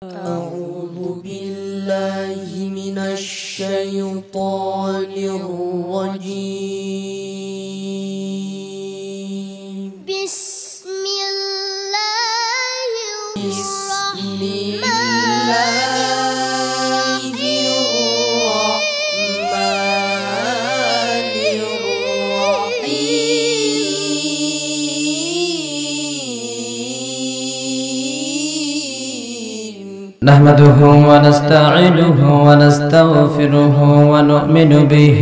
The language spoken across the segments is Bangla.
أعوذ بالله من الشيطان الرجيم. بسم الله الرحمن نحمده ونستعينه ونستغفره ونؤمن به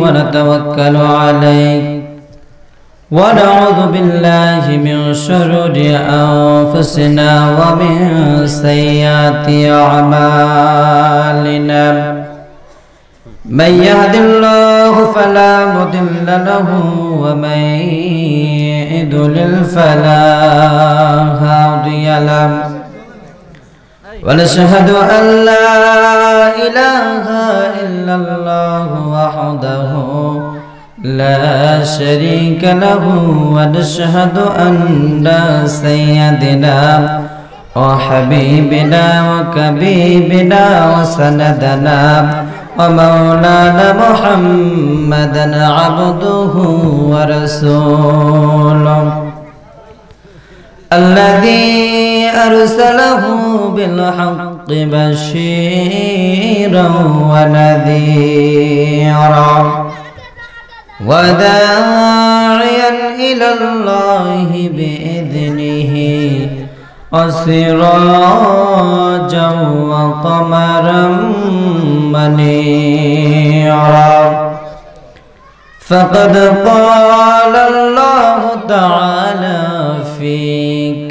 ونتوكل عليه ونعوذ بالله من شرور أنفسنا ومن سيئات أعمالنا من يهد الله فلا مضل له ومن يضلل فلا هادي له ونشهد أن لا إله إلا الله وحده لا شريك له ونشهد أن سيدنا وحبيبنا وكبيبنا وسندنا ومولانا محمدا عبده ورسوله الذي أرسله بالحق بشيرا ونذيرا وداعيا إلى الله بإذنه وسراجا وقمرا منيرا فقد قال الله تعالى في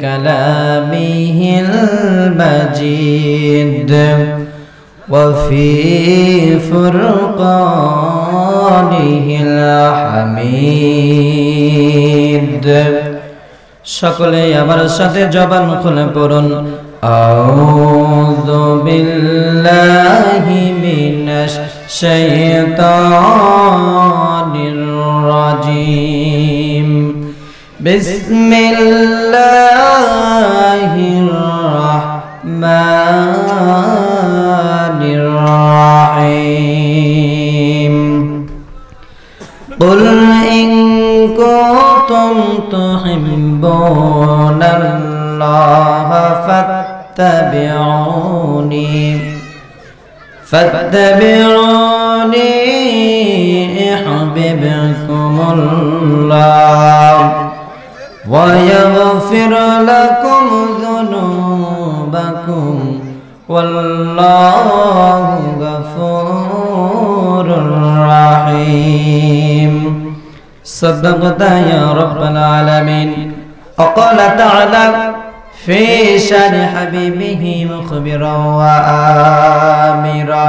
كلامه المجيد وفي فرقانه الحميد সকলে আমার সাথে জবান খুলে পড়ুন আউযু বিল্লাহি মিনাশ শাইতানির রাজিম বিসমিল্লাহির রাহমানির রাহিম قل إن كنتم تحبون الله فاتبعوني يحببكم الله ويغفر لكم ذنوبكم والله غفور رحيم صدقت يا رب العالمين وقال تعالى في شان حبيبه مخبرا وآمرا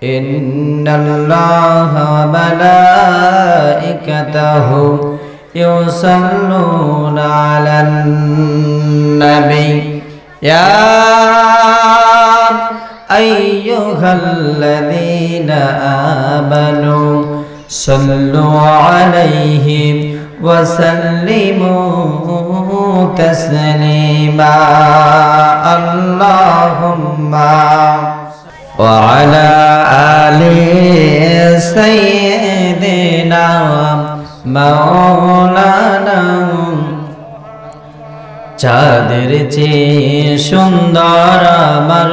إن الله وملائكته يصلون على النبي يا أيها الذين آمنوا صلوا عليه وسلموا تسليما اللهم وعلى آل سيدنا مولانا চাঁদের চেয়ে সুন্দর আমার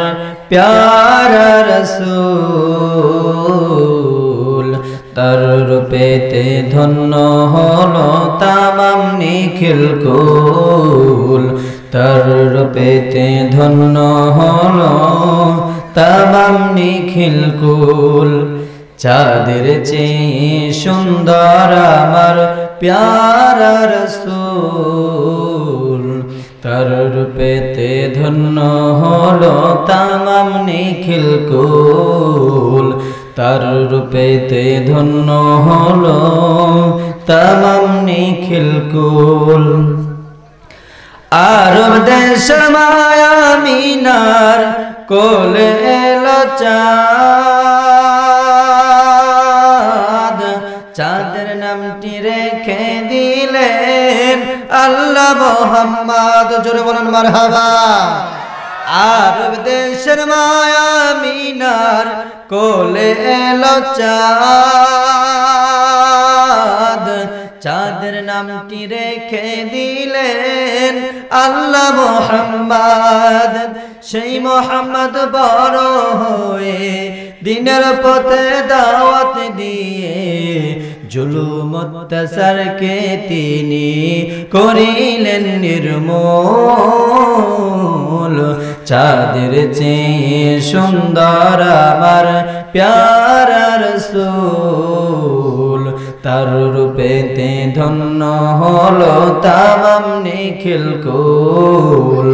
প্যারা রাসূল তার রূপেতে ধন্য হলো তামাম নিখিল কুল তার রূপেতে ধন্য হলো তামাম নিখিল কুল চাঁদের চেয়ে সুন্দর আমার প্যারা রাসূল তার রূপেতে ধন্য হলো তামাম নিখিল কুল তার রূপেতে ধন্য হলো তামাম নিখিল কুল আরব দেশ মায়া মিনার কোলে এলো চাঁদ চাঁদের নামটি রেখে দিলেন আল্লাহ মুহাম্মদ জোরে বলেন মারহাবা আরব দেশের মায়া মিনার কোলে এলো চাঁদ চাঁদের নামটি রেখে দিলেন আল্লাহ মুহাম্মদ সেই মুহাম্মদ বড় হয়ে দিনের পথে দাওয়াত দিয়ে জুলুম অত্যাচারকে তিনি করিলেন নির্মূল চাঁদের চেয়ে সুন্দর আমার প্যারা রাসূল তার রূপেতে ধন্য হলো তামাম নিখিল কুল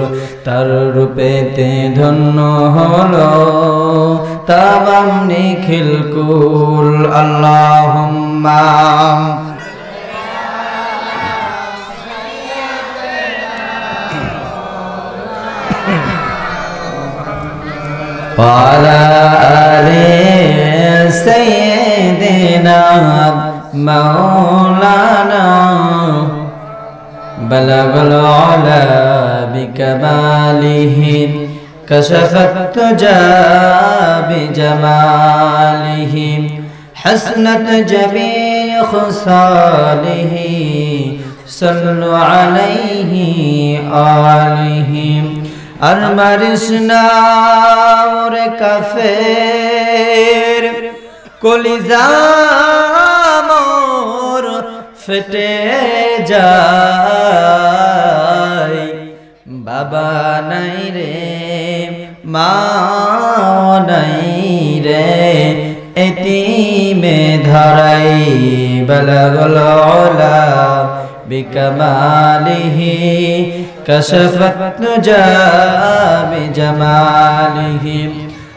তার রূপেতে ধন্য হলো তামাম নিখিল কুল আল্লাহুম্মা وعلى آل سيدنا مولانا بلغ العلا بكماله كشف التجى بجماله حسنت جميع خصاله صلوا عليه آله আর মারিস না ওরে কাফের কলিজা মোর ফেটে যায় বাবা নাই রে মা নাই রে এতিমে ধরাই বলগল ওলা বিকমালিহি كشفت نجا بجماله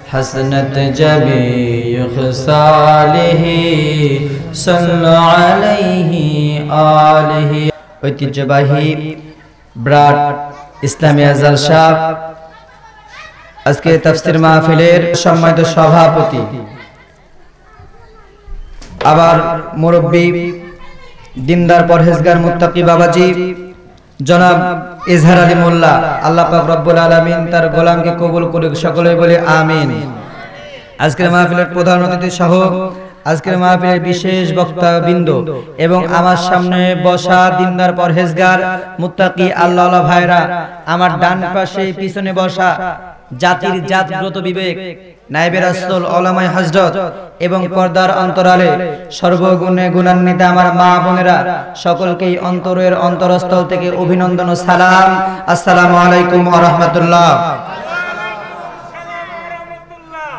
حسنت جميع خصاله صلوا عليه آله ঐতিহ্যবাহী ব্রাড ইসলামিয়া জালসা আজকে তাফসীর মাহফিলের সম্মানিত সভাপতি আবার মুরব্বী দিনদার পরহেজগার মুত্তাকি বাবাজি জনাব ইজহার আলী মোল্লা আল্লাহ পাক রব্বুল আলামিন তার গোলামকে কবুল করুক সকলে বলে আমিন আজকের মাহফিলের প্রধান অতিথি সহ আজকের মাহফিলের বিশেষ বক্তাবৃন্দ এবং আমার সামনে বসা দিনদার পরহেজগার মুত্তাকি আল্লাহওয়ালা ভাইরা আমার ডান পাশে পিছনে বসা জাতির জাতগত বিবেক নায়েবে রাসূল উলামায়ে হযরত এবং পর্দার অন্তরালে সর্বগুণে গুণান্বিত আমার মা বোনেরা সকলকেই অন্তরের অন্তরস্থল থেকে অভিনন্দন ও সালাম আসসালামু আলাইকুম ওয়া রাহমাতুল্লাহ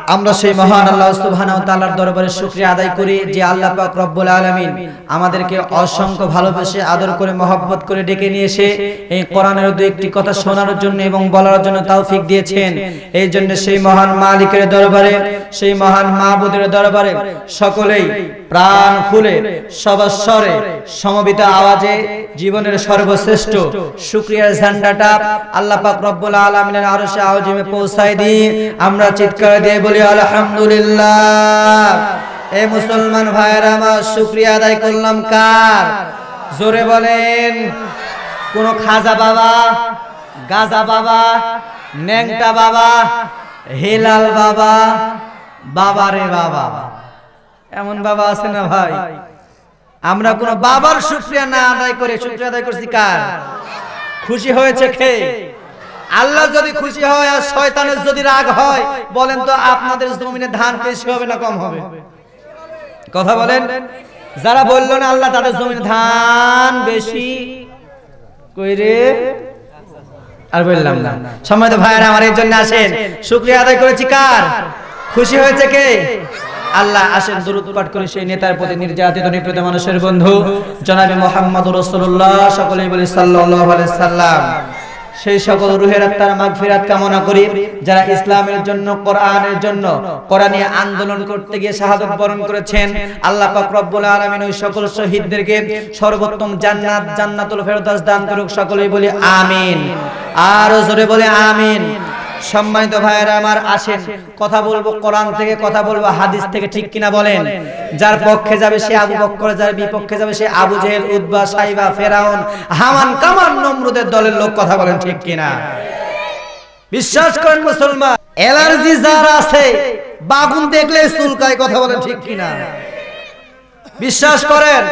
আমরা সেই মহান আল্লাহ সুবহানাহু ওয়া তাআলার দরবারে শুকরিয়া আদায় করি যে আল্লাহ পাক রব্বুল আলামিন আমাদেরকে অসংখ্য ভালোবেসে আদর করে মহব্বত করে ডেকে নিয়ে এসে এই কোরআনের দুই একটি কথা শোনার জন্য এবং বলার জন্য তৌফিক দিয়েছেন এই জন্য সেই মহান মালিকের দরবারে সেই মহান মাবুদের দরবারে সকলেই প্রাণ খুলে সবস্বরে সমবেত আওয়াজে জীবনের সর্বশ্রেষ্ঠ শুকরিয়ার ঝান্ডাটা আল্লাহ পাক রব্বুল আলামিনের আরশে আযিমে পৌঁছায় দিয়ে আমরা চিৎকার দিয়ে বলি আলহামদুলিল্লাহ এ মুসলমান ভাইরা আমার শুকরিয়া আদায় করলাম কার জোরে বলেন কোন খাজা বাবা গাজা বাবা ন্যাংটা বাবা হেলাল বাবা বাবারে বাবা এমন বাবা আছে না ভাই আমরা কোন বাবার শুকরিয়া না আদায় করে শুকরিয়া আদায় করছি কার খুশি হয়েছে কে আল্লাহ যদি খুশি হয় আর শয়তানের যদি রাগ হয় বলেন তো আপনাদের জমিনে ধান বেশি হবে না কম হবে কথা বলেন যারা বললো না আল্লাহ তাদের জমিনে ধান বেশি কইরে আর বললাম না সম্মানিত ভাইরা আমার এই জন্য আসেন শুকরিয়া আদায় করেছি কার খুশি হয়েছে কে আল্লাহ আসেন দরুদ পাঠ করে সেই নেতার প্রতি নির্যাতিত নিপীড়িত মানুষের বন্ধু জনাবে মুহাম্মদুর রাসূলুল্লাহ সকলেই বলি সাল্লাল্লাহু আলাইহি সাল্লাম সেই সকল রূহের আত্মার মাগফিরাত কামনা করি যারা ইসলামের জন্য কোরআনের জন্য কোরআনী আন্দোলন করতে গিয়ে শাহাদাত বরণ করেছেন আল্লাহ পাক রব্বুল আলামিন ওই সকল শহীদদেরকে সর্বোত্তম জান্নাত জান্নাতুল ফেরদাউস দান করুক সকলেই বলি আমিন আর জোরে বলে আমিন সম্মানিত ভাইরা আমার আসেন কথা বলবো কোরআন থেকে কথা বলবো হাদিস থেকে ঠিক কিনা বলেন যার পক্ষে যাবে সে আবু বকর যার বিপক্ষে যাবে সে আবু জেহেল উতবা সাইবা ফেরাউন হামান কামান নমরুদের দলের লোক কথা বলেন ঠিক কিনা বিশ্বাস করেন মুসলমান, অ্যালার্জি যার আছে বাগুন দেখলে চুলকায়, কথা বলেন ঠিক কিনা? বিশ্বাস করেন,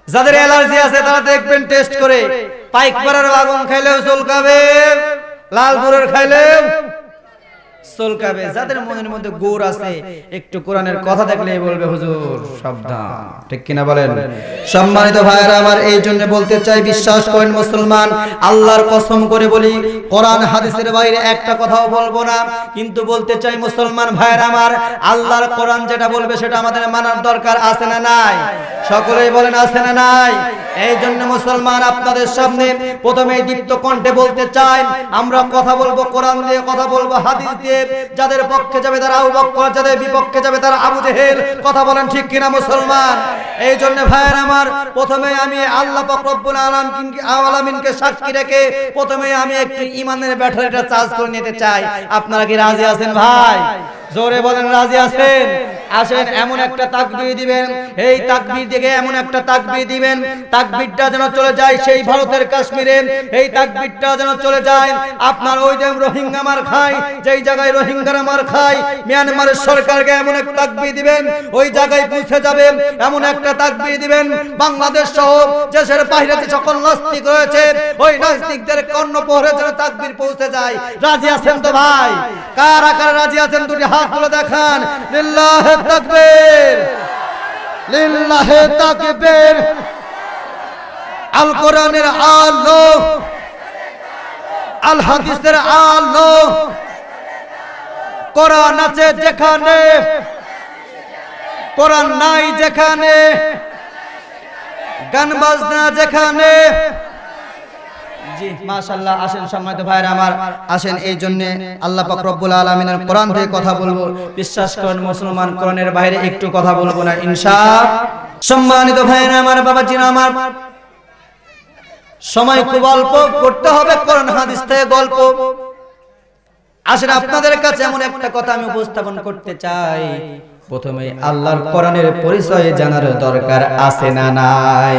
যাদের অ্যালার্জি আছে তারা দেখবেন টেস্ট করে, পাইকপাড়ার বাগুন খাইলেও চুলকাবে, লালপুরের খাইলেও চুলকাবে। যাদের মনের মধ্যে গুড় আছে একটু কোরআনের কথা দেখলেই বলবে হুজুর সাবধান, ঠিক কিনা বলেন? সম্মানিত ভাইরা আমার, এই জন্য বলতে চাই, বিশ্বাস করেন মুসলমান, আল্লাহর কসম করে বলি, কোরআন হাদিসের বাইরে একটা কথাও বলবো না। কিন্তু বলতে চাই মুসলমান ভাইরা আমার, আল্লাহর কোরআন যেটা বলবে সেটা আমাদের মানার দরকার আছে না নাই? সকলেই বলেন আছে না নাই? এই জন্য মুসলমান আপনাদের সামনে প্রথমে দীপ্ত কণ্ঠে বলতে চাই, আমরা কথা বলবো কোরআন দিয়ে, কথা বলবো হাদিস দিয়ে। যাদের পক্ষে যাবে তারা আবু বকর, যাদের বিপক্ষে যাবে তারা আবু জেহেল, কথা বলেন ঠিক কিনা মুসলমান? এই জন্য ভাইয়ের আমার, প্রথমে আমি আল্লাহ পাক রব্বুল আলামিনকে সাক্ষী রেখে প্রথমে আমি একটু ঈমানের ব্যাটারিটা চার্জ করে নিতে চাই। আপনারা কি রাজি আছেন ভাই? জোরে বলেন রাজি আছেন? আসেন এমন একটা তাকবীর দিবেন, এই তাকবীর দিকে এমন একটা তাকবীর দিবেন, তাকবীরটা যেন চলে যায় সেই ভারতের কাশ্মীরে, এই তাকবীরটা যেন চলে যায় আপনার ওই যে রোহিঙ্গা মার খায়, যেই জায়গায় রোহিঙ্গারা মার খায়, মিয়ানমারের সরকারকে এমন একটা তাকবীর দিবেন ওই জায়গায় পৌঁছে যাবে। এমন একটা তাকবীর দিবেন বাংলাদেশ সহ দেশের বাইরে যে সকল নাস্তিক রয়েছে ওই নাস্তিকদের কর্ণপোহরে যেন তাকবীর পৌঁছে যায়। রাজি আছেন তো ভাই? কারা কারা রাজি আছেন দুটি হাত তুলে দেখান। লিল্লাহে তাকবীর, লিল্লাহে তাকবীর। আল কোরআনের আলো, আল হাদিসের আলো, কোরআন আছে যেখানে, কোরআন নাই যেখানে, গান বাজনা যেখানে। জি মাশাআল্লাহ। আসেন সম্মানিত ভাইরা আমার, আসেন এই জন্য আল্লাহ পাক রব্বুল আলামিনের কোরআন থেকে কথা বলবো। বিশ্বাস করেন মুসলমান, কোরআনের বাইরে একটু কথা বলবো না ইনশাআল্লাহ। সম্মানিত ভাইরা আমার, বাবাজিরা আমার, সময় খুব অল্প, করতে হবে কোরআন হাদিস থেকে গল্প। আসেন আপনাদের কাছে এমন একটা কথা আমি উপস্থাপন করতে চাই, প্রথমে আল্লাহর কোরআনের পরিচয় জানার দরকার আছে না নাই?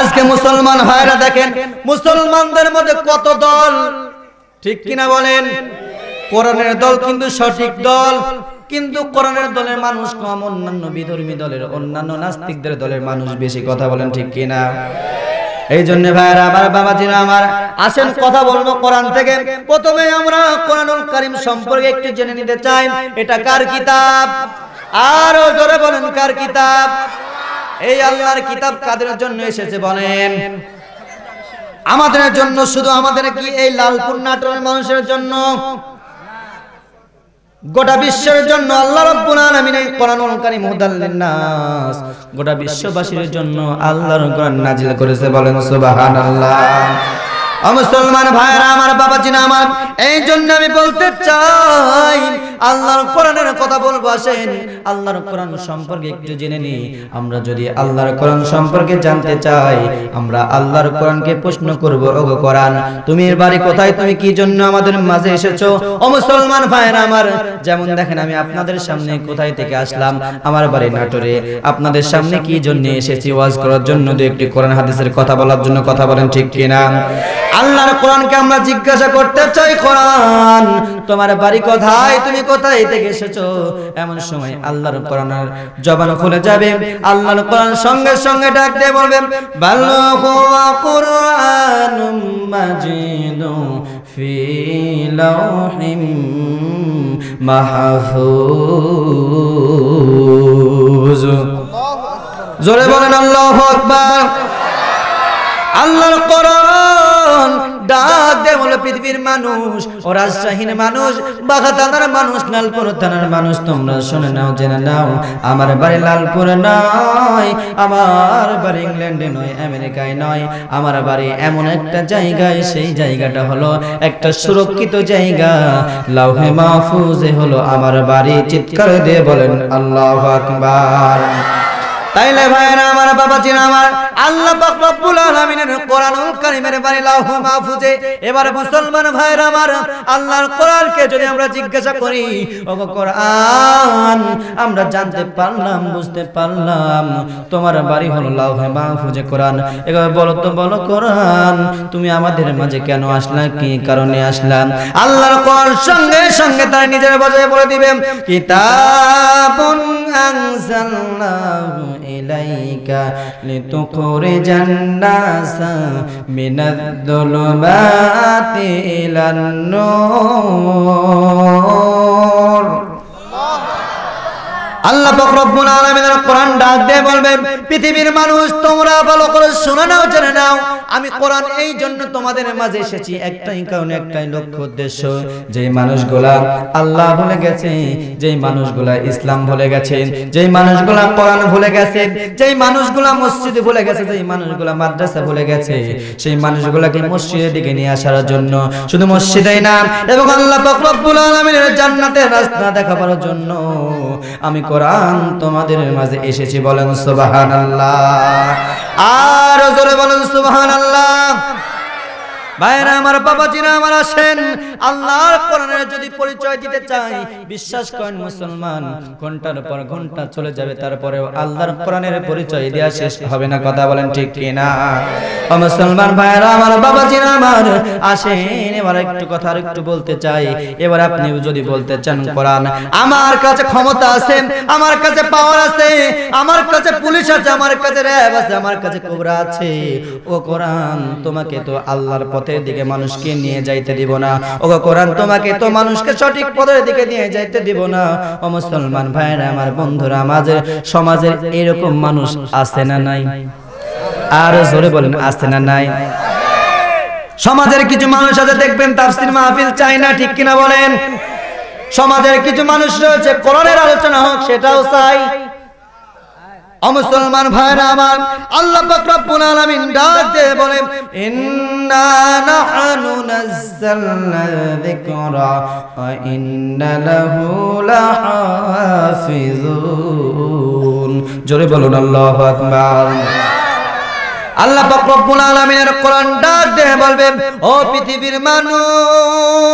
আজকে মুসলমান ভাইরা দেখেন, মুসলমানদের মধ্যে কত দল, ঠিক কিনা বলেন? কোরআনের দল কিন্তু সঠিক দল, কিন্তু কোরআনের দলের মানুষ কম, অন্যান্য বিধর্মী দলের, অন্যান্য নাস্তিকদের দলের মানুষ বেশি, কথা বলেন ঠিক কিনা? এই জন্য ভাইরা আমার, বাবাজিরা আমার, আসেন কথা বলবো কোরআন থেকে। প্রথমে আমরা কোরআনুল কারীম সম্পর্কে একটু জেনে নিতে চাই। এটা কার কিতাব? আরো জোরে বলেন কার কিতাব? এই আল্লাহর কিতাব কাদের জন্য এসেছে বলেন? আমাদের জন্য। শুধু আমাদের কি এই লালপুর নাটোরের মানুষের জন্য? গোটা বিশ্বের জন্য আল্লাহ রাব্বুল আলামিন এই কোরআনুল কারীম হুদাল লিন-নাস, গোটা বিশ্ববাসীর জন্য আল্লাহর কোরআন নাজিল করেছে, বলেন সুবহানাল্লাহ। মুসলমান ভাইরা আমার, বাবাজিরা আমার, এই জন্য আমি বলতে চাই আল্লাহর কোরআনের কথা বলবো। আসেন আল্লাহর কোরআন সম্পর্কে একটু জেনে নিই। আমরা যদি আল্লাহর কোরআন সম্পর্কে জানতে চাই, আমরা আল্লাহর কোরআনকে প্রশ্ন করব, ওগো কোরআন তুমি এর বাড়ি কোথায়, তুমি কি জন্য আমাদের মাঝে এসেছো? ও মুসলমান ভাইরা আমার, যেমন দেখেন আমি আপনাদের সামনে কোথায় থেকে আসলাম, আমার বাড়ি নাটোরে। আপনাদের সামনে কি জন্য এসেছি? ওয়াজ করার জন্য, দুই একটি কোরআন হাদিসের কথা বলার জন্য, কথা বলেন ঠিক কিনা? আল্লাহর কোরআনকে আমরা জিজ্ঞাসা করতে চাই, কোরআন তোমার বাড়ি কোথায়, তুমি কোথায় থেকে এসেছো? এমন সময় আল্লাহর কোরআনের জবান খুলে যাবে, আল্লাহর কোরআন সঙ্গে সঙ্গে ডাক দিয়ে বলবে, বাল হুয়া কুরআনুম মাজিদু ফি লাওহিম মাহফুজ। জোরে বলেন আল্লাহু আকবার। আল্লাহর কোরআন ডাক দে বলে, পৃথিবীর মানুষ, ও রাজশাহীর মানুষ, বাঘা থানার মানুষ, লালপুর থানার মানুষ, তোমরা শুনে নাও, জেনে নাও, আমার বাড়ি লালপুর নয়, আমার বাড়ি ইংল্যান্ডে নয়, আমেরিকায় নয়, আমার বাড়ি এমন একটা জায়গায়, সেই জায়গাটা হলো একটা সুরক্ষিত জায়গা, লাউহে মাহফুজে হলো আমার বাড়ি। চিৎকার দিয়ে বলেন আল্লাহু আকবার। তাইলে ভাইরা আমার, বাবাজিরা আমার, আল্লাহ পাক রব্বুল আলামিনের কোরআনুল কারীমের বাণী লাউহে মাহফুজে। এবার মুসলমান ভাইরা আমার, আল্লাহর কোরআনকে যদি আমরা জিজ্ঞাসা করি, ওগো কোরআন, আমরা জানতে পারলাম, বুঝতে পারলাম তোমার বাড়ি হলো লাউহে মাহফুজে কোরআন, এবার বলো তো, বলো কোরআন, তুমি আমাদের মাঝে কেন আসলা, কি কারণে আসলাম? আল্লাহর কোরআন সঙ্গে সঙ্গে তার নিজের ভাষায় বলে দিবেন, কিতাবুন আনজালনাহু ইলাইকা লিতুখরিজান নাসা মিনাদ-দুলুমাতি ইলান-নূর। আল্লাহ পাক রব্বুল আলামিনের কোরআন ডাক দিয়ে বলবেন, পৃথিবীর মানুষ তোমরা ভালো করে শুনে নাও, জেনে নাও, আমি কোরআন এই জন্য তোমাদের মাঝে এসেছি একটাই কারণ, একটাই লক্ষ্য, উদ্দেশ্য। যেই মানুষগুলা আল্লাহ ভুলে গেছে, যেই মানুষগুলা ইসলাম ভুলে গেছে, যেই মানুষগুলা কোরআন ভুলে গেছে, যেই মানুষগুলা মসজিদ ভুলে গেছে, যেই মানুষগুলা মাদ্রাসা ভুলে গেছে, সেই মানুষগুলাকে মসজিদের দিকে নিয়ে আসার জন্য, শুধু মসজিদেই না, এবং আল্লাহ পাক রব্বুল আলামিনের জান্নাতের রাস্তা দেখাবার জন্য আমি কোরআন তোমাদের মাঝে এসেছি। বলেন সুবহানাল্লাহ, আর জোরে বলেন সুবহানাল্লাহ। ভাইরা আমার, বাবাজিরা আমার, আসেন আল্লাহর কোরআনের যদি পরিচয় দিতে চাই, বিশ্বাস করেন মুসলমান, ঘন্টার পর ঘন্টা চলে যাবে, তারপরেও আল্লাহর কোরআনের পরিচয় দেওয়া শেষ হবে না। কথা বলেন ঠিক কিনা? ও মুসলমান ভাইরা আমার, বাবাজিরা আমার, আসেন এবার একটু কথা আর একটু বলতে চাই। এবার আপনি যদি বলতে চান, কোরআন আমার কাছে ক্ষমতা আছে, আমার কাছে পাওয়ার আছে, আমার কাছে পুলিশ আছে, আমার কাছে র‍্যাব আছে, আমার কাছে কোবরা আছে, ও কোরআন তোমাকে তো আল্লাহর পথে দিকে মানুষকে নিয়ে যাইতে দিব না। ও কোরআন তোমাকে তো মানুষকে সঠিক পথের দিকে নিয়ে যাইতে দিব না। ও মুসলমান ভাইরা আমার, বন্ধুরা, আমাদের সমাজের এরকম মানুষ আছে না নাই? আর জোরে বলেন, আছে না নাই? সমাজের কিছু মানুষ আছে, দেখবেন তাফসীর মাহফিল চাই না, ঠিক কিনা বলেন? সমাজের কিছু মানুষ রয়েছে, কোরআনের আলোচনা হোক সেটাও চাই। ও মুসলমান ভাইরা আমার, আল্লাহ পাক রব্বুল আলামিন ডাক দিয়ে বলেন, ইন্না নাহনু নাযালনা যিকরা ওয়া ইন্না লাহু লাহাফিজুন। জোরে বলুন আল্লাহু আকবার। আল্লাহ পাক রব্বুল আলামিনের কোরআন ডাক দিয়ে বলবেন, ও পৃথিবীর মানুষ,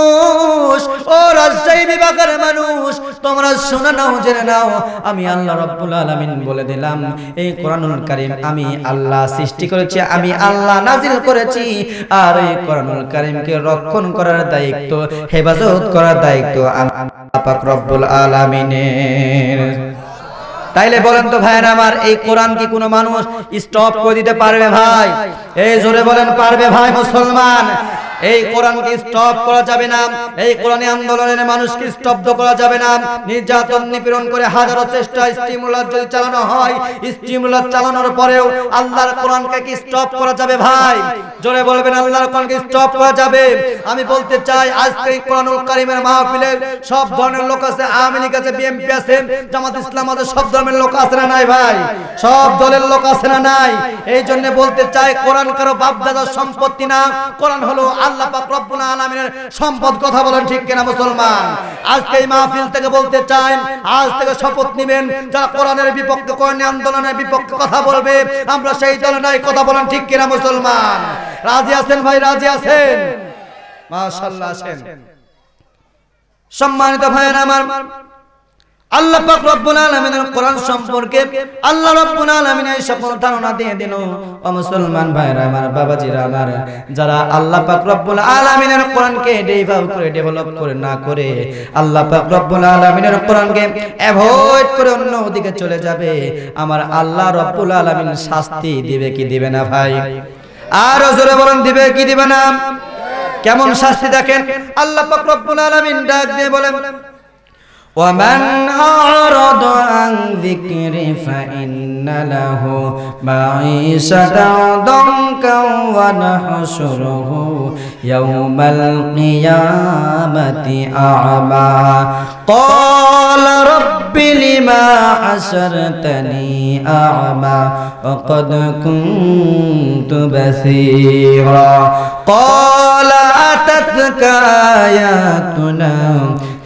ও রাজশাহী বিভাগের মানুষ, তোমরা শুনে নাও, জেনে নাও, আমি আল্লাহ রব্বুল আলামিন বলে দিলাম, এই কোরআনুল কারীম আমি আল্লাহ সৃষ্টি করেছি, আমি আল্লাহ নাজিল করেছি, আর এই কোরআনুল কারীমকে রক্ষণ করার দায়িত্ব, হেফাজত করার দায়িত্ব আল্লাহ পাক রব্বুল আলামিনের। তাইলে বলেন তো ভাইরা আমার, এই কোরআন কি কোনো মানুষ স্টপ করে দিতে পারবে ভাই? এই জোরে বলেন, পারবে ভাই মুসলমান? এই কোরআনকে স্টপ করা যাবে না, এই কোরআনী আন্দোলনের মানুষকে স্তব্ধ করা যাবে না। নির্যাতন নিপীড়ন করে হাজারো চেষ্টা, স্টিমুলার যদি চালানো হয়, স্টিমুলার চালানোর পরেও আল্লাহর কোরআনকে কি স্টপ করা যাবে ভাই? জোরে বলবেন, আল্লাহর কোরআনকে স্টপ করা যাবে? আমি বলতে চাই, আজকে এই কোরআনুল কারীমের মাহফিলে সব ধরনের লোক আছে, আওয়ামী লীগ আছে, বিএনপি আছে, জামাত ইসলাম আছে, সব ধর্মের লোক আছে না নাই ভাই? সব দলের লোক আছে না নাই? এই জন্য বলতে চাই, কোরআন কারো বাপদাদার সম্পত্তি না, কোরআন হলো আল্লাহ পাক রব্বুল আলামিনের সম্পদ। কথা বলেন ঠিক কিনা মুসলমান? আজকে এই মাহফিল থেকে বলতে চাই, আজ থেকে শপথ নেবেন, যারা কোরআনের বিপক্ষে, কোরআনী আন্দোলনের বিপক্ষে কথা বলবে, আমরা সেই দলে নাই। কথা বলেন ঠিক কিনা মুসলমান? রাজি আছেন ভাই? রাজি আছেন? মাশাআল্লাহ, আছেন। সম্মানিত ভাইরা আমার, আল্লাহ পাক রব্বুল আলামিনের কোরআন সম্পর্কে আল্লাহ রব্বুল আলামিন এই সকল ধারণা দিয়ে দিল। ও মুসলমান ভাইরা আমার, বাবাজিরা আমার, যারা আল্লাহ পাক রব্বুল আলামিনের কোরআনকে ডেভেলপ করে না করে, আল্লাহ পাক রব্বুল আলামিনের কোরআনকে অ্যাভয়েড করে অন্য দিকে চলে যাবে, আমার আল্লাহ রব্বুল আলামিন শাস্তি দিবে কি দিবে না ভাই? আর জোরে বলেন, দিবে কি দিবে না? কেমন শাস্তি দেখেন, আল্লাহ পাক রব্বুল আলামিন ডাক দিয়ে বলেন, ومن أعرض عن ذكري فإن له معيشة ضنكا ونحشره يوم القيامة أعمى قال رب لما حشرتني أعمى وقد كنت بصيرا قال أتتك آياتنا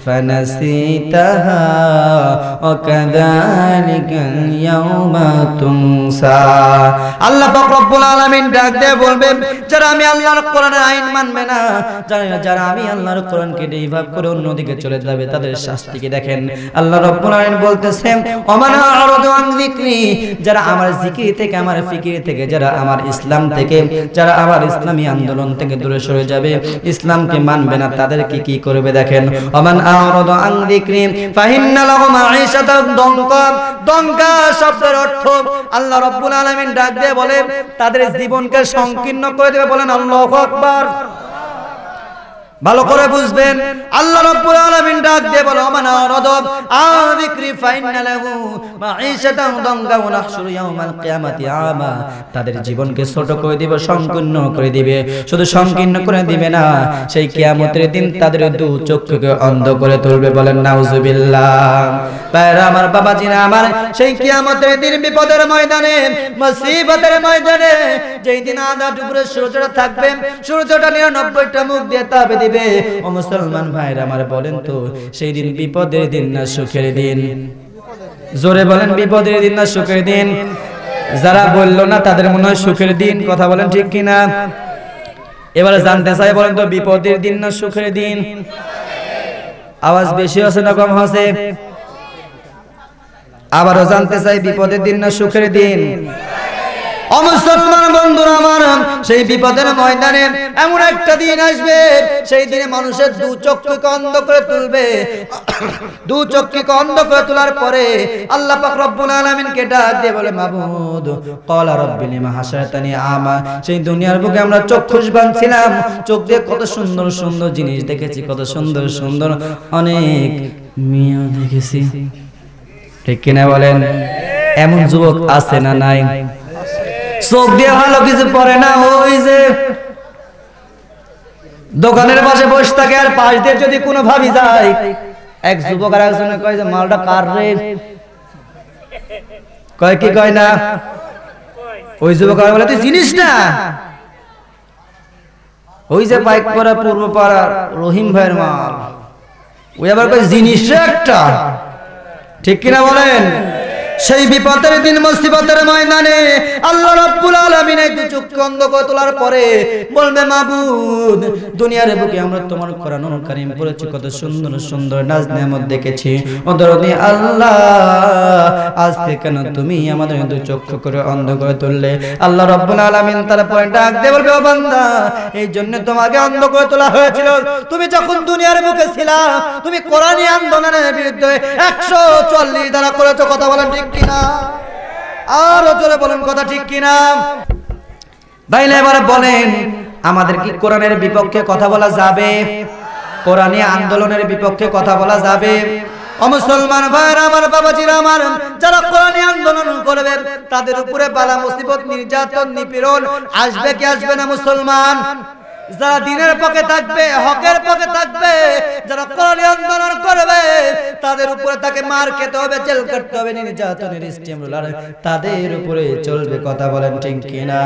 فنسيتها وكذلك اليوم تنسى আল্লাহ পাক রব্বুল আলামিন ডাক দিয়ে বলবেন যারা আমি আল্লাহর কোরআনের আইন মানবে না, যারা আমি আল্লাহর কোরআনকে ডিভাইভ করে অন্যদিকে চলে যাবে, তাদের শাস্তিকে দেখেন। আল্লাহ রব্বুল আলামিন বলতেছেন ওমান আরাদু আন যিকরি, যারা আমার জিকির থেকে, আমার ফিকির থেকে, যারা আমার ইসলাম থেকে, যারা আমার ইসলামী আন্দোলন থেকে দূরে সরে যাবে, ইসলামকে মানবে না, তাদেরকে কি করবে দেখেন। ওমান আরাদু আন যিকরি ফাইন্না লাহু মাঈশাতান দনকা। দনকা শব্দের অর্থ আল্লাহ রব্বুল আলামিন ডাক দিয়ে বলে তাদের জীবনকে সংকীর্ণ করে দেবে। বলেন আল্লাহু আকবার। ভালো করে বুঝবেন, আল্লাহ রাব্বুল আলামিন ডাক দিয়ে বলে ওমানা রাদাব আযিকরি ফাইন্না লাহু মাঈশাতান দাঙ্কা ওয়া নাহশুরু ইয়াউমাল কিয়ামাতি আমা। তাদের জীবনকে ছোট করে দিবে, সংকীর্ণ করে দিবে। শুধু সংকীর্ণ করে দিবে না, সেই কিয়ামতের দিন তাদের দু চক্ষুকে অন্ধ করে তুলবে। বলেন নাউজুবিল্লাহ। ভাইরা আমার, বাবাজিরা আমার, সেই কিয়ামতের দিন বিপদের ময়দানে, মুসিবতের ময়দানে, যেই দিন আধা ডুবুরে সূর্যটা থাকবে, সূর্যটা 99টা মুখ দিয়ে তাপ দিবে। ও মুসলমান ভাইরা আমার, বলেন তো সেই দিন বিপদের দিন না সুখের দিন? জোরে বলেন, বিপদের দিন না সুখের দিন? যারা বললো না তাদের মনে হয় সুখের দিন। কথা বলেন ঠিক কিনা? এবারে জানতে চাই, বলেন তো বিপদের দিন না সুখের দিন? আওয়াজ বেশি হচ্ছে না কম হচ্ছে? আবারও জানতে চাই, বিপদের দিন না সুখের দিন? ও মুসলমান বন্ধুরা আমার, সেই বিপদের ময়দানে এমন একটা দিন আসবে, সেই দিনে মানুষের দু চক্ষুকে অন্ধ করে তুলবে। দু চক্ষুকে অন্ধ করে তোলার পরে আল্লাহ পাক রব্বুল আলামিনকে ডাক দিয়ে বলে মাবুদ ক্বালা রাব্বি লিমা হাশারতানি আমা। সেই দুনিয়ার বুকে আমরা চক্ষুষ্মান ছিলাম, চোখ দিয়ে কত সুন্দর সুন্দর জিনিস দেখেছি, কত সুন্দর সুন্দর অনেক মেয়ে দেখেছি, ঠিক কিনা বলেন? এমন যুবক আছে না নাই? চোখ দিয়ে ভালো কিছু পড়ে না, ওই যে দোকানের পাশে বসে থাকে, আর পাশ দিয়ে যদি কোনো ভাবি যায়, এক যুবক আর একজনে কয় যে মালটা কার রে? কয় কি কয় না? ওই যুবক আর বলে তুই চিনিস না, ওই যে বাইক পরা পূর্ব পাড়া রহিম ভাইয়ের মাল। ওই আবার কয় জিনিস একটা, ঠিক কিনা বলেন? সেই বিপদের দিন, মুসিবতের ময়দানে আল্লাহ রাব্বুল আলামিন এই দু চক্ষু অন্ধ করে তোলার পরে বলবে মাবুদ দুনিয়ার বুকে আমরা তোমার কোরআনুল কারীম পড়েছি, কত সুন্দর সুন্দর নাজ নেয়ামত দেখেছি, ও দরদি আল্লাহ আজকে কেন তুমি আমাদের দু চক্ষু করে অন্ধ করে তুললে? আল্লাহ রাব্বুল আলামিন তারপরে ডাক দিয়ে বলবে ও বান্দা, এই জন্য তোমাকে অন্ধ করে তোলা হয়েছিল। তুমি যখন দুনিয়ার বুকে ছিলা, তুমি কোরআনী আন্দোলনের বিরুদ্ধে 140 ধারা করেছো। কথা বলেন ঠিক কিনা? আর জোরে বলেন কথা ঠিক কিনা? তাইলে এবারে বলেন, আমাদের কি কোরআনের বিপক্ষে কথা বলা যাবে? কোরআনী আন্দোলনের বিপক্ষে কথা বলা যাবে? ও মুসলমান ভাইরা আমার, বাবাজিরা আমার, যারা কোরআনী আন্দোলন করবে তাদের উপরে বালা মুসিবত, নির্যাতন, নিপীড়ন আসবে কি আসবে না? মুসলমান যারা দিনের পক্ষে থাকবে, হকের পক্ষে থাকবে, যারা কোরআনী আন্দোলন করবে, তাদের উপরে তাকে মার খেতে হবে, জেল কাটতে হবে, নির্যাতনের স্টিম রোলার তাদের উপরে চলবে। কথা বলেন ঠিক কিনা?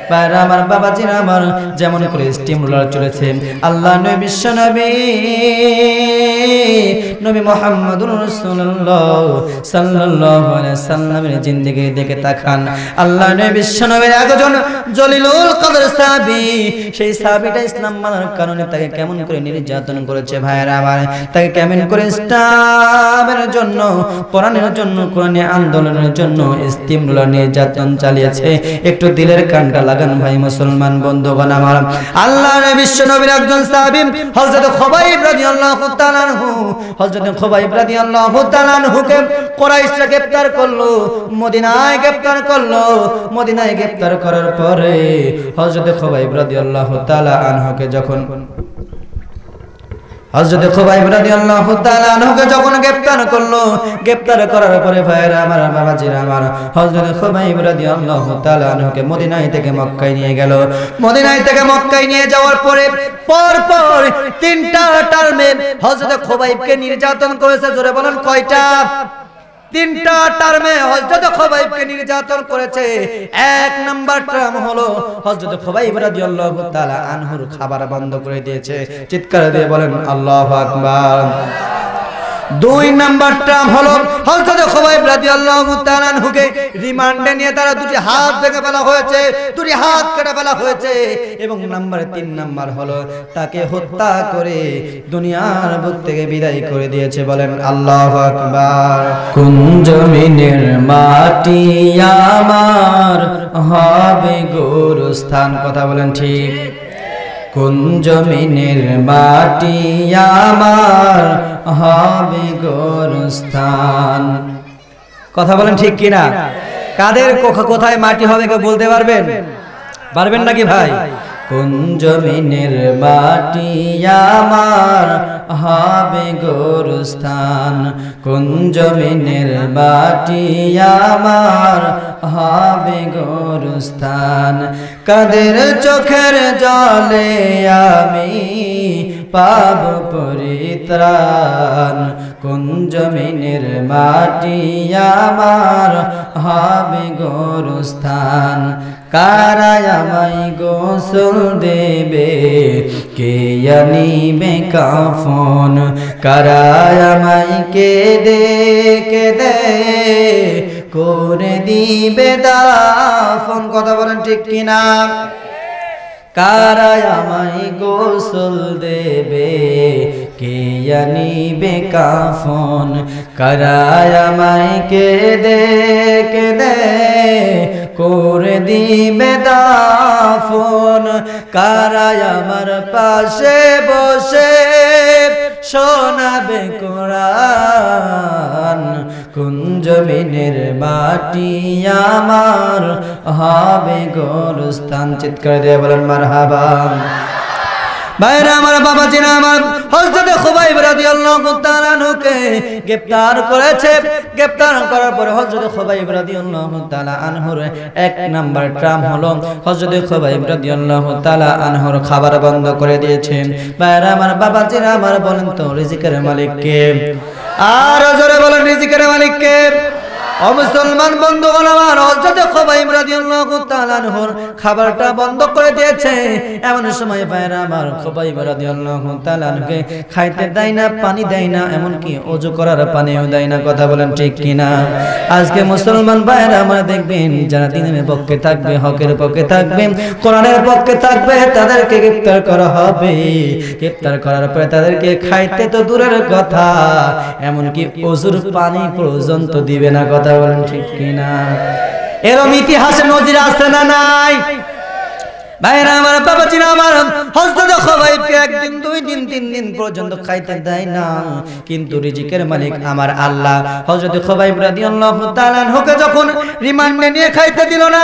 ভাইরা আমার, বাবাজিরা আমার, যেমন করে স্টিম রোলার চলেছে, আল্লাহ নবী বিশ্ব নবী নবী মুহাম্মদুর রাসূলুল্লাহ সাল্লাল্লাহু আলাইহি সাল্লামের জিন্দেগি দেখে তাকান। আল্লাহ নবী বিশ্ব নবীর একজন জলিলুল কদর সাহাবী, সেই সাহাবীটা ইসলাম মানার কারণে তাকে কেমন করে নির্যাতন করেছে ভাইরা আমার, তাকে কেমন করে ইসলামের জন্য, কোরআনের জন্য, কোরআনী আন্দোলনের জন্য ইস্তিমরুল নির্যাতন চালিয়েছে। একটু দিলের কানটা লাগান ভাই মুসলমান বন্ধুগণ আমার। আল্লাহ বিশ্ব নবীর একজন সাহাবী হযরত খুবাইব রাদিয়াল্লাহু তাআলা আনহু, হযরত খুবাইব রাদিয়াল্লাহু তাআলা আনহুকে কুরাইশরা গ্রেফতার করলো, মদিনায় গ্রেফতার করলো। মদিনায় গ্রেফতার করার পরে হযরত খুবাইব রাদিয়াল্লাহু তাআলা আনহুকে যখন হযরত খুবাইব রাদিয়াল্লাহু তাআলা আনহুকে যখন গ্রেফতার করলো, গ্রেফতার করার পরে ভাইরা আমার, বাবাজিরা আমার, হযরত খুবাইব রাদিয়াল্লাহু তাআলা আনহুকে মদিনায় থেকে মক্কায় নিয়ে গেল। মদিনায় থেকে মক্কায় নিয়ে যাওয়ার পরে পর 3টা টার্মে হযরত খুবাইবকে নির্যাতন করেছে। জোরে বলেন কয়টা? তিনটা টার্মে হযরত খুবাইবকে নির্যাতন করেছে। এক নাম্বার টার্ম হলো হযরত খুবাইব রাদিয়াল্লাহু তাআলা আনহুর খাবার বন্ধ করে দিয়েছে। চিৎকার দিয়ে বলেন আল্লাহু আকবার। দুই নাম্বার টার্ম হলো হযরত খুবাইব রাদিয়াল্লাহু তাআলা আনহুকে রিমান্ডে নিয়ে তারা দুটি হাত ভেঙে ফেলা হয়েছে, দুটি হাত কেটে ফেলা হয়েছে। এবং তিন নাম্বার হলো তাকে হত্যা করে দুনিয়ার বুক থেকে বিদায় করে দিয়েছে। বলেন আল্লাহু আকবার। কোন জমিনের মাটি আমার হবে গোরস্থান, কথা বলেন ঠিক। কোন জমিনের মাটি আমার হবে গোরস্থান, কথা বলেন ঠিক কিনা? কাদের কোথায় মাটি হবে কেউ বলতে পারবেন? পারবেন নাকি ভাই? কোন জমিনের মাটি আমার হবে গোরস্থান, কোন জমিনের মাটি আমার হবে গোরস্থান। কাদের চোখের জলে আমি পাব পরিত্রাণ, কোন জমিনের মাটি আমার হবে গোরস্থান। কারা আমায় গোসল দেবে, কে আনিবে কাফন, কারা আমায় কেঁদে কেঁদে করে দিবে দাফন, কথা বলেন ঠিক কিনা? কারা আমায় গোসল দেবে, কে আনিবে কাফন, কারা আমায় কেঁদে কেঁদে করে দিবে দাফন, কারা আমার পাশে বসে শোনাবে কোরআন, কোন জমিনের মাটি আমার হবে গোরস্থান। চিৎকার দিয়ে বলেন মারহাবা। ভাইরা আমার, বাবাজিরা আমার, হযরত খুবাইব রাদিয়াল্লাহু তাআলা আনহুকে গ্রেফতার করেছে। গ্রেফতার করার পরে হযরত খুবাইব রাদিয়াল্লাহু তাআলা আনহুর এক নাম্বার টার্ম হলো হযরত খুবাইব রাদিয়াল্লাহু তাআলা আনহুর খাবার বন্ধ করে দিয়েছেন। ভাইরা আমার, বাবাজিরা আমার, বলেন তো রিজিকের মালিক কে? আর জোরে বলেন রিজিকের মালিক কে? ও মুসলমান বন্ধুগণ আমার, হযরত খুবাইব রাদিয়াল্লাহু তাআলা আনহুর খাবারটা বন্ধ করে দিয়েছে। এমন সময় ভাইরা আমার, খুবাইব রাদিয়াল্লাহু তাআলা আনহুকে খাইতে দেয় না, পানি দেয় না, এমন কি ওযু করার পানিও দেয় না, কথা বলেন ঠিক কিনা? আজকে মুসলমান ভাইরা আমার দেখবেন, যারা দ্বীনের পক্ষে থাকবে, হকের পক্ষে থাকবে, কোরআনের পক্ষে থাকবে, তাদেরকে গ্রেফতার করা হবে। গ্রেফতার করার পরে তাদেরকে খাইতে তো দূরের কথা, এমন কি ওযুর পানি পর্যন্ত দিবে না, কথা বলেন ঠিক কিনা? এরকম ইতিহাসে নজির আছে না নাই? ভাইরা আমার, বাবাজিরা আমার, হযরত খুবাইবকে একদিন, দুই দিন, তিন দিন পর্যন্ত খাইতে দেয় না, কিন্তু রিজিকের মালিক আমার আল্লাহ হযরত খুবাইব রাদিয়াল্লাহু তাআলা আনহুকে যখন রিমান্ডে নিয়ে খাইতে দিল না,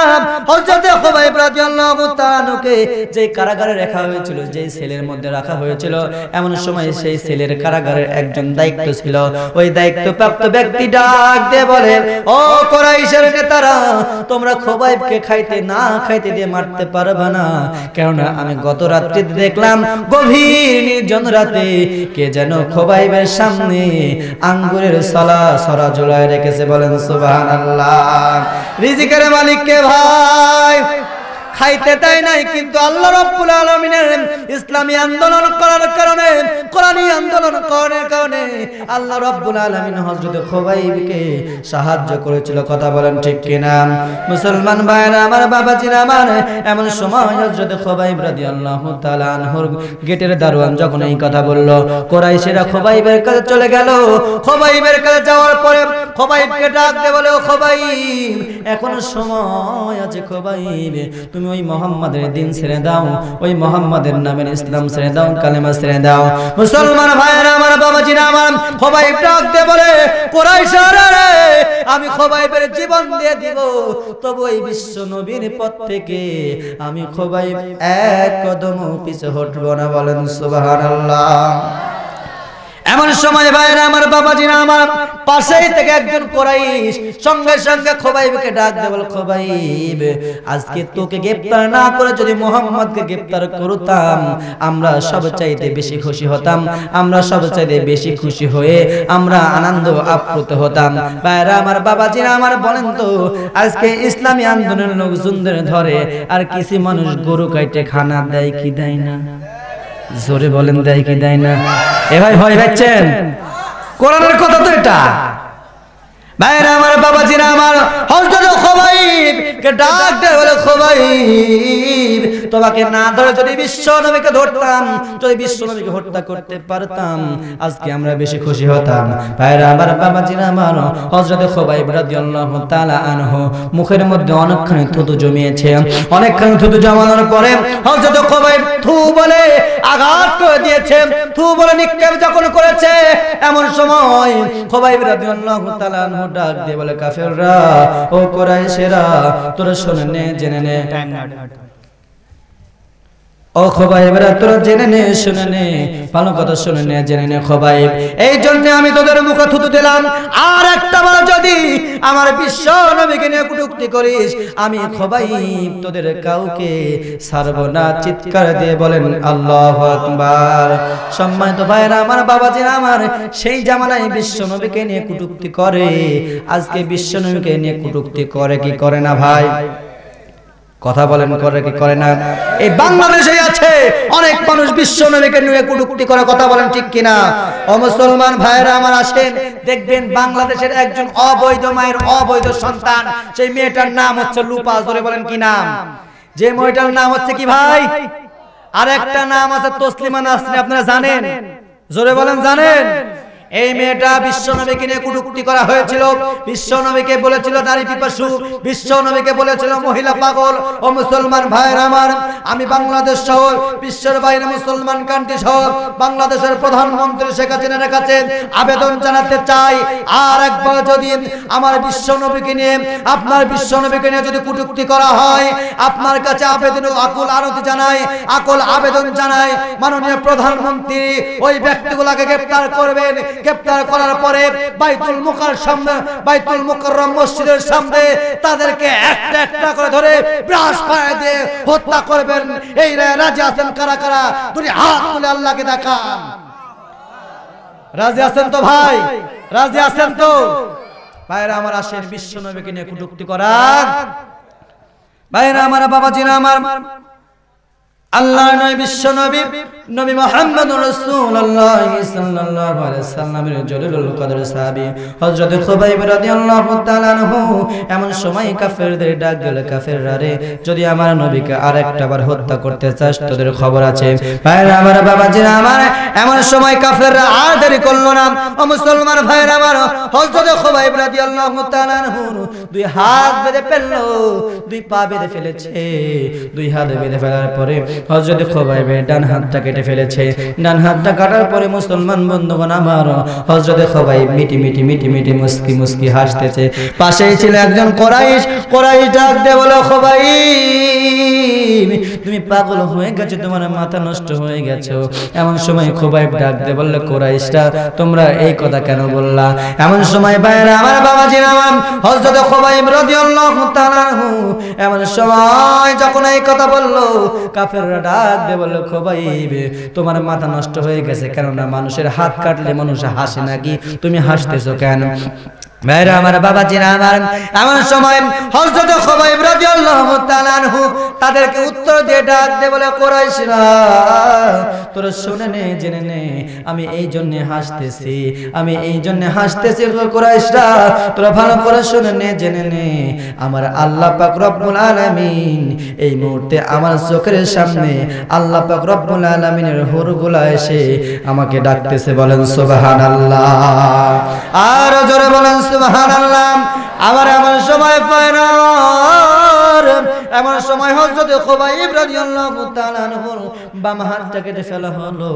হযরত খুবাইব রাদিয়াল্লাহু তাআলা আনহুকে যে কারাগারে রাখা হয়েছিল, যে সেলের মধ্যে রাখা হয়েছিল, এমন সময় সেই সেলের কারাগারের একজন দায়িত্ব ছিল। ওই দায়িত্বপ্রাপ্ত ব্যক্তি ডাক দিয়ে বলে, ও কুরাইশের নেতারা, তোমরা খুবাইবকে খাইতে না খাইতে দিয়ে মারতে পারবে না, কেননা আমি গত রাত্রিতে দেখলাম গভীর নির্জন রাতে কে যেন খুবাইবের সামনে আঙ্গুরের সরা ঝুলায় রেখেছে। বলেন সুবহানাল্লাহ। রিজিকের মালিক কে ভাই? খাইতে দেয় নাই, কিন্তু আল্লাহ রাব্বুল আলামিনের ইসলামী আন্দোলন করার কারণে, কোরআনী আন্দোলন করার কারণে আল্লাহ রাব্বুল আলামিন হযরত খুবাইবকে সাহায্য করেছিল, কথা বলেন ঠিক কিনা? মুসলমান ভাইরা আমার, বাবাজিরা আমার, এমন সময় হযরত খুবাইব রাদিয়াল্লাহু তাআলা আনহুর গেটের দারোয়ান যখন এই কথা বলল, কুরাইশেরা খুবাইবের কাছে চলে গেল। খুবাইবের কাছে যাওয়ার পরে খুবাইবকে ডাক দিয়ে বলে, ও খুবাইব, এখনো সময় আছে, খুবাইব তুমি ওই মুহাম্মাদের দিন ছেড়ে দাও, ওই মুহাম্মাদের নামের ইসলাম ছেড়ে দাও, কালেমা ছেড়ে দাও। মুসলমান ভাইরা আমার, বাবাজিরা আমার, খুবাইব ডাক দিয়ে বলে, কুরাইশরা রে, আমি খুবাইবের জীবন দিয়ে দিব, তবু এই বিশ্ব নবীর পথ থেকে আমি খুবাইব এক কদমও পিছে হটব না। বলেন সুবহানাল্লাহ। এমন সময় ভাইরা আমার, বাবাজিরা আমার, পাশেই থেকে একজন কুরাইশ সঙ্গে সঙ্গে খোবাইবকে ডাক দিয়ে বলে, খোবাইব, আজকে তোকে গ্রেফতার না করে যদি মুহাম্মদকে গ্রেফতার করতাম আমরা সবচাইতে বেশি খুশি হতাম, আমরা সবচাইতে বেশি খুশি হয়ে আমরা আনন্দ আপ্লুত হতাম। ভাইরা আমার, বাবাজিরা আমার, বলেন তো আজকে ইসলামী আন্দোলনের লোকজনদের ধরে আর কিছু মানুষ গরু কাইটে খানা দেয় কি দেয় না? জোরে বলেন, দেয় কি দেয় না? এ ভাই ভয় পাচ্ছেন? কোরআনের কথা তো এটা। ভাইরা আমার, বাবাজিরা আমার, হযরত খোবাইব কে ডাক দেয় বলে, খোবাইব, তোমাকে না ধরে যদি বিশ্ব নবীকে ধরতাম, যদি বিশ্ব নবীকে হত্যা করতে পারতাম আজকে আমরা বেশি খুশি হতাম। ভাইরা আমার, বাবাজিরা আমার, হযরত খোবাইব রাদিয়াল্লাহু তাআলা আনহু মুখের মধ্যে অনেকখানি থুতু জমিয়েছে। অনেকখানি থুতু জমানোর পরে হযরত খোবাইব থু বলে আঘাত করে দিয়েছে। থু বলে নিক্ষেপ যখন করেছে, এমন সময় খোবাইব রাদিয়াল্লাহু তাআলা আনহু ডাক দিয়ে বলে, কাফেররা, ও কুরাইশেরা, তোরা শুনে নে, জেনে নে, ও খোবাইবরা, তোরা জেনে নে, শুনে নে, ভালো কথা শুনে নে, জেনে নে খোবাইব, এই জন্য আমি তোদের মুখে থুতু দিলাম। আর একটা বার যদি আমার বিশ্ব নবীকে নিয়ে কটূক্তি করিস, আমি খোবাইব তোদের কাউকে ছাড়ব না। চিৎকার দিয়ে বলেন আল্লাহু আকবার। সম্মানিত ভাইরা আমার, বাবাজিরা আমার, সেই জামানায় বিশ্ব নবীকে নিয়ে কটূক্তি করে, আজকে বিশ্ব নবীকে নিয়ে কটূক্তি করে কি করে না ভাই? কথা বলেন, করে কি করে না? এই বাংলাদেশে আছে অনেক মানুষ বিশ্ব নবীকে নিয়ে কটূক্তি করে, কথা বলেন ঠিক কিনা? ও মুসলমান ভাইরা আমার, আসেন দেখবেন বাংলাদেশের একজন অবৈধ মায়ের অবৈধ সন্তান, সেই মেয়েটার নাম হচ্ছে লুপা। জোরে বলেন কি নাম? যে মেয়েটার নাম হচ্ছে কি ভাই? আর একটা নাম আছে তসলিমা নাসরিন, আপনারা জানেন? জোরে বলেন, জানেন? এই মেয়েটা বিশ্ব নবীকে নিয়ে কটূক্তি করা হয়েছিল। বিশ্ব নবীকে বলেছিল নারী পিপাসু, বিশ্ব নবীকে বলেছিল মহিলা পাগল। ও মুসলমান ভাইরা আমার, আমি বাংলাদেশ সহ বিশ্বের বাইরে মুসলমান কান্ট্রি সহ বাংলাদেশের প্রধানমন্ত্রী শেখ হাসিনার কাছে আবেদন জানাতে চাই, আর একবার যদি আমার বিশ্ব নবীকে নিয়ে, আপনার বিশ্ব নবীকে নিয়ে যদি কটূক্তি করা হয়, আপনার কাছে আবেদন, আকুল আরতি জানাই, আকুল আবেদন জানাই, মাননীয় প্রধানমন্ত্রী ওই ব্যক্তিগুলোকে গ্রেফতার করবেন। গ্রেফতার করার পরে বাইতুল মুকাররমের সামনে, বাইতুল মুকাররম মসজিদের সামনে তাদেরকে একটা একটা করে ধরে ব্রাশ ফায়ার দিয়ে হত্যা করবেন। এই রাজি আছেন কারা কারা? দুই হাত তুলে আল্লাহকে দেখান। রাজি আছেন তো ভাই? রাজি আছেন তো? ভাইরা আমার, আসেন বিশ্ব নবীকে নিয়ে কটূক্তি করা। ভাইরা আমার, বাবাজিরা আমার, আল্লাহর নবী বিশ্ব নবী নবী মুহাম্মদুর রাসূলুল্লাহ সাল্লাল্লাহু আলাইহি সাল্লামের জলিলুল কদর সাহাবী হযরত খুবাইব রাদিয়াল্লাহু তাআলা আনহু এমন সময় কাফেরদের ডাক দিল, কাফেররা রে, যদি আমার নবীকে আরেকটা বার হত্যা করতে চাস তোদের খবর আছে। ভাইরা আমার, বাবাজিরা আমার, এমন সময় কাফেররা আর দেরি করলো না। ও মুসলমান ভাইরা আমার, হযরত খুবাইব রাদিয়াল্লাহু তাআলা আনহু দুই হাত বেঁধে ফেললো, দুই পা বেঁধে ফেলেছে। দুই হাত বেঁধে ফেলার পরে হযরত খুবাইব ডান হাতটা কেটে ফেলেছে। ডান হাতটা কাটার পরে মুসলমান বন্ধুগণ আমার, হযরত খুবাইব মিটি মিটি মিটি মিটি মুস্কি মুস্কি হাসতেছে। পাশেই ছিল একজন কুরাইশ। কুরাইশ ডাক দিয়ে বলে, খুবাইব তুমি পাগল হয়ে গেছো, তোমার মাথা নষ্ট হয়ে গেছো। এমন সময় খুবাইব ডাক দিয়ে বলল, কুরাইশরা তোমরা এই কথা কেন বললা? এমন সময় ভাইরা আমার, বাবাজিরা আমার, হযরত খুবাইব রাদিয়াল্লাহু তাআলা আনহু এমন সময় যখন এই কথা বলল, কাফেররা ডাক দিয়ে বলল, খুবাইব তোমার মাথা নষ্ট হয়ে গেছে, কেননা মানুষের হাত কাটলে মানুষ হাসে নাকি, তুমি হাসতেছো কেন? ভাইরা আমার, বাবাজিরা আমার, এমন সময় হযরত খুবাইব রাদিয়াল্লাহু তাআলা আনহু তাদেরকে উত্তর দিয়ে ডাক দিয়ে বলে, কুরাইশরা তোরা শুনে নে, জেনে নে, আমি এই জন্য হাসতেছি, আমি এই জন্য হাসতেছি। কুরাইশরা তোরা ভালো করে শুনে নে, জেনে নে, আমার আল্লাহ পাক রব্বুল আলামিন এই মুহূর্তে আমার চোখের সামনে আল্লাহ পাক রব্বুল আলামিনের হুরগুলা এসে আমাকে ডাকতেছে। বলেন সুবহানাল্লাহ, আর জোরে বলেন সুবহানাল্লাহ। আমার এমন সময় পায়রা, এমন সময় হযরত খুবাইব রাদিয়াল্লাহু তাআলা আনহু বাম হাতটা কেটে ফেলা হলো।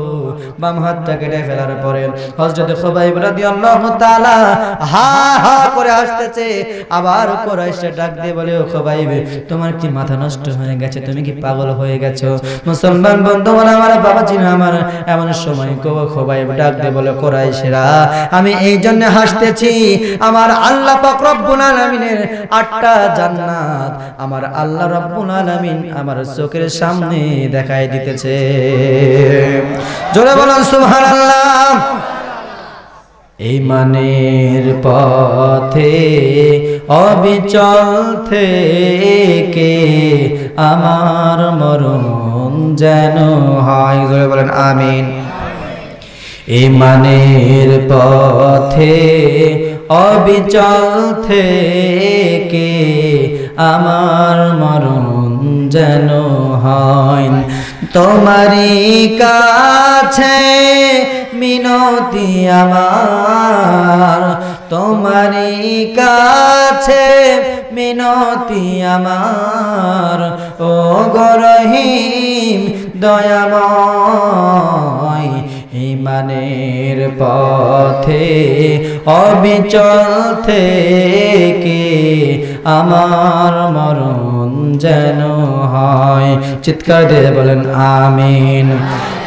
বাম হাতটা কেটে ফেলার পরে হযরত খুবাইব রাদিয়াল্লাহু তাআলা হা হা করে হাসতেছে। আবার কুরাইশরা ডাক দিয়ে বলে, ও খুবাইব, তোমার কি মাথা নষ্ট হয়ে গেছে? তুমি কি পাগল হয়ে গেছো? মুসলমান বন্ধুগণ আমার, বাবাজিরা আমার, এমন সময় খুবাইব ডাক দিয়ে বলে, কুরাইশরা, আমি এই জন্য হাসতেছি, আমার আল্লাহ পাক রব্বুল আলামিনের 8টা জান্নাত আমার আল্লাহ রব্বুল আলামিন আমার চোখের সামনে দেখায় দিতেছে। জোরে বলুন সুবহানাল্লাহ। ঈমানের পথে অবিচল থেকে আমার মরণ যেন হয়। জোরে বলেন আমিন। ঈমানের পথে অবিচল থেকে আমার মরণ যেন হয়। তোমারই কাছে মিনতি আমার, তোমারই কাছে মিনতি আমার, ও গো রহিম দয়াময়। ঈমানের পথে অবিচল থেকে আমার মরণ যেন হয়। চিৎকার দিয়ে বলেন আমিন।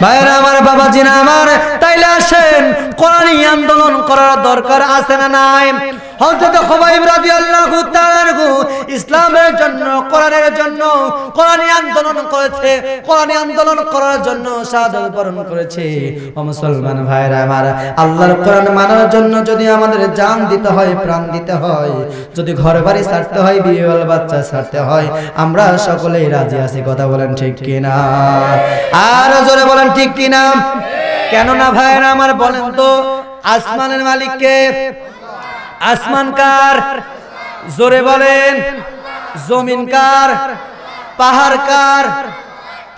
ভাইরা আমার, বাবাজিরা আমার, তাইলে আসেন কোরআনী আন্দোলন করার দরকার আছে না নাই? হযরত খুবাইব রাদিয়াল্লাহু তাআলা ইসলামের জন্য, কোরআনের জন্য কোরআনী আন্দোলন করেছে। কোরআনী আন্দোলন করার জন্য শাহাদাত বরণ করেছে। ও মুসলমান ভাইরা আমার, আল্লাহর কোরআন মানার জন্য যদি আমাদের জান দিতে হয়, প্রাণ দিতে হয়, যদি ঘর বাড়ি ছাড়তে হয়, বিয়ে বাচ্চা ছাড়তে হয়, আমরা সকলেই রাজি আছি। কথা বলেন ঠিক কিনা? আর জোরে বলেন ঠিক কিনা? কেননা ভাইরা আমার, বলেন তো, আসমানের মালিক কে? আসমান কার? জোরে বলেন। জমিন কার? পাহাড় কার?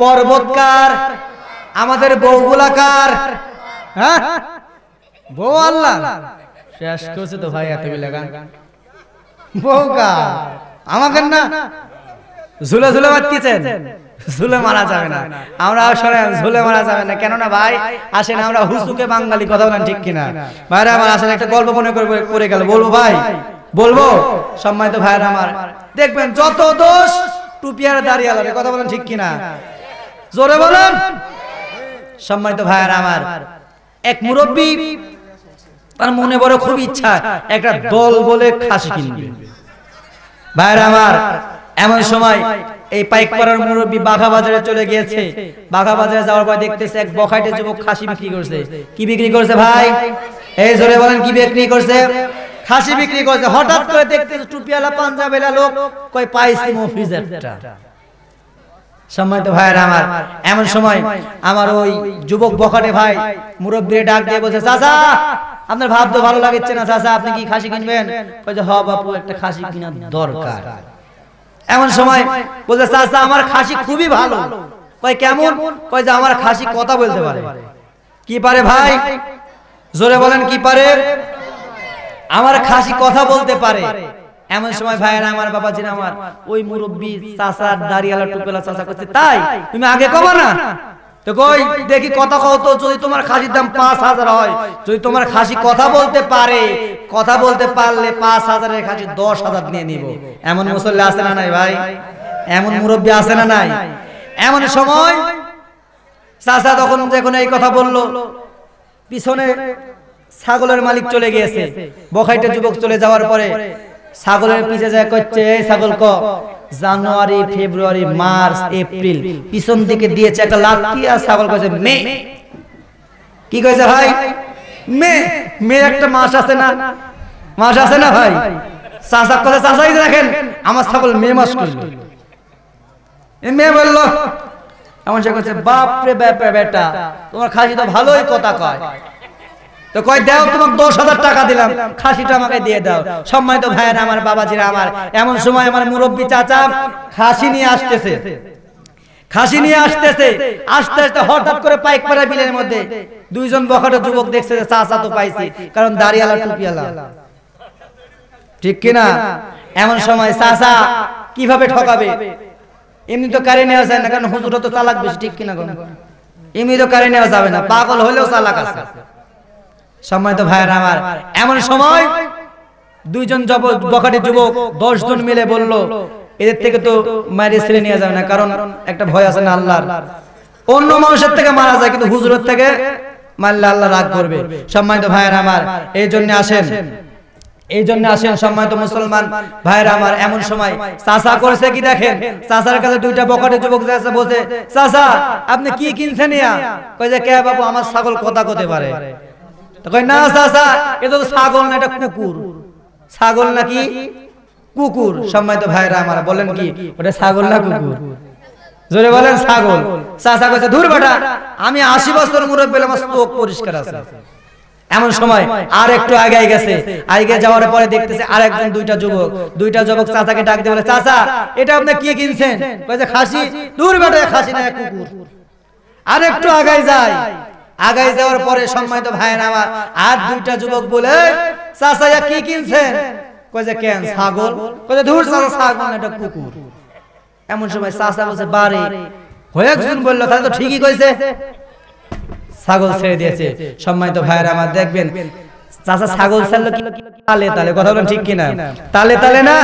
পর্বত কার? আমাদের বউগুলা কার? হ্যাঁ, বউ আল্লাহ। শেষ করছে তো ভাই এতগুলা গান। বউ কার? আমাকে না। ঝুলে ঝুলে বাচ্চিছেন, ঝুলে মারা যাবে না। আমরা শোনেন, ঝুলে মারা যাবে না। কেননা ভাই আসেন, আমরা হুসুকে বাঙালি। কথা বলেন ঠিক কিনা? ভাইরা আমার, আসেন একটা গল্প মনে করে গেল, বলবো ভাই? বলবো? সম্মানিত ভাইরা আমার, দেখবেন যত দোষ টুপিয়ার দাঁড়িয়ে আলাদা। কথা বলেন ঠিক কিনা? জোরে বলেন। সম্মানিত ভাইরা আমার, এক মুরব্বী, তার মনে বড় খুব ইচ্ছা একটা দল বলে খাসি কিনবে। ভাইরা আমার, এমন সময় এই পাইকপাড়ার মুরব্বী বাঘা বাজারে চলে গিয়েছে। বাঘা বাজারে যাওয়ার পর দেখতেছে এক বখাটে যুবক খাসি বিক্রি করছে। কি বিক্রি করছে ভাই? এই জোরে বলেন, কি বিক্রি করছে? খাসি বিক্রি করছে। হঠাৎ করে দেখতেছে টুপিওয়ালা পাঞ্জাবিওয়ালা লোক কই পাইছি মফিজ একটা। সম্মানিত ভাইরা আমার, এমন সময় আমার ওই যুবক বখাটে ভাই মুরব্বিরে ডাক দিয়ে বলছে, চাচা আপনার ভাব তো ভালো লাগছে না, চাচা আপনি কি খাসি কিনবেন? কই যে, হ বাপু, একটা খাসি কেনার দরকার। এমন সময় বলছে, চাচা আমার খাসি খুবই ভালো। কই কেমন? কই যে আমার খাসি কথা বলতে পারে। কি পারে ভাই? জোরে বলেন, কি পারে? আমার খাসি কথা বলতে পারে। এমন সময় ভাইরা আমার, বাবাজিরা আমার, ওই মুরব্বী চাচার দাড়িওয়ালা টুপিওয়ালা চাচা করছে, তাই তুমি আগে কবা না? তো কই দেখি কথা কও তো, যদি তোমার খাসির দাম 5000 হয়, যদি তোমার খাসি কথা বলতে পারে, কথা বলতে পারলে 5000 এর খাসি 10000 নিয়ে নিব। এমন মুসল্লি আছে না নাই ভাই? এমন মুরব্বী আছে না নাই? এমন সময় চাচা তখন যখন এই কথা বলল, পিছনে ছাগলের মালিক চলে গিয়েছে। বখাইটা যুবক চলে যাওয়ার পরে ছাগলের পিছে যায়, কচ্ছে, এই ছাগল ক জানুয়ারি, ফেব্রুয়ারি, মার্চ, এপ্রিল, পিছন দিকে দিয়েছে একটা লাঠি, আর ছাগল কইছে মে। কি কইছে ভাই? মে। মে একটা মাস আছে না? মাস আছে না ভাই? চাচা কইছে, চাচাই দেখেন আমার ছাগল মে মাস করল। এই মে বলল। এমন সে কইছে, বাপ রে বাপ বেটা, তোমার খাসি তো ভালোই কথা কয়। তো কই দাও, তোমাকে 10000 টাকা দিলাম, খাসিটা আমাকে দিয়ে দাও। সম্মানিত ভাইরা আমার, বাবাজিরা আমার, এমন সময় আমার মুরব্বী চাচা খাসি নিয়ে আসতেছে। খাসি নিয়ে আসতেছে, আস্তে আস্তে হঠাৎ করে পাইকপাড়া বিলের মধ্যে দুইজন বখাটে যুবক দেখছে যে চাচা তো পাইছি, কারণ দাড়িওয়ালা টুপিওয়ালা। ঠিক কিনা? এমন সময় চাচা কিভাবে ঠকাবে? এমনি তো কারে নেওয়া যায় না, কারণ হুজুর তো চালাক বেশি। ঠিক কিনা? এমনি তো কারে নেওয়া যাবে না, পাগল হলেও চালাক আছে। সম্মানিত ভাইয়েরা আমার, এমন সময় দুইজন বখাটে যুবক 10 জন মিলে বলল এদের থেকে তো মায়ের ছেলে নিয়ে যাবে না, কারণ একটা ভয় আছে না আল্লাহর। অন্য মানুষের থেকে মারা যায় কিন্তু হুজুরের থেকে মারলে আল্লাহ রাগ করবে। সম্মানিত ভাইয়েরা আমার, এই জন্য আসেন সম্মানিত মুসলমান ভাইরা আমার, এমন সময় চাচা করেছে কি দেখেন, চাচার কাছে দুইটা বখাটে যুবক যাচ্ছে, বলছে চাচা আপনি কি কিনছেন ইয়া? কই যে কে বাবু আমার ছাগল কথা কইতে পারে। তো কই না চাচা এটা তো ছাগল না, এটা কুকুর। ছাগল নাকি কুকুর? সম্মানিত ভাইরা আমার বলেন কি ওটা ছাগল না কুকুর? জোরে বলেন ছাগল। চাচা কইছে ধুর বেটা, আমি 80 বছর মুরব্বি, আমার চোখ পরিষ্কার আছে। এমন সময় আর একটু আগে গেছে, আগে যাওয়ার পরে দেখতেছে আরেকজন দুইটা যুবক চাচাকে ডাক দিয়ে বলে চাচা এটা আপনি কি কিনছেন? কইছে খাসি। দূর বেটা খাসি না কুকুর। আর একটু আগে যাওয়ার পরে সম্মানিত ভাইয়েরা আমার আর দুইটা যুবক বলে চাচা কি কিনছেন? কইছে কেন ছাগল? কইছে ধুর চাচা ছাগল না, এটা কুকুর। এমন সময় চাচা বলছে বারে কয়েকজন বলল তাহলে তো ঠিকই কইছে, ছাগল ছেড়ে দিয়েছে। সম্মানিত ভাইয়েরা আমার দেখবেন চাচা ছাগল ছাড়লো কি তালে তালে, কথা বলেন ঠিক কিনা? তালে তালে না?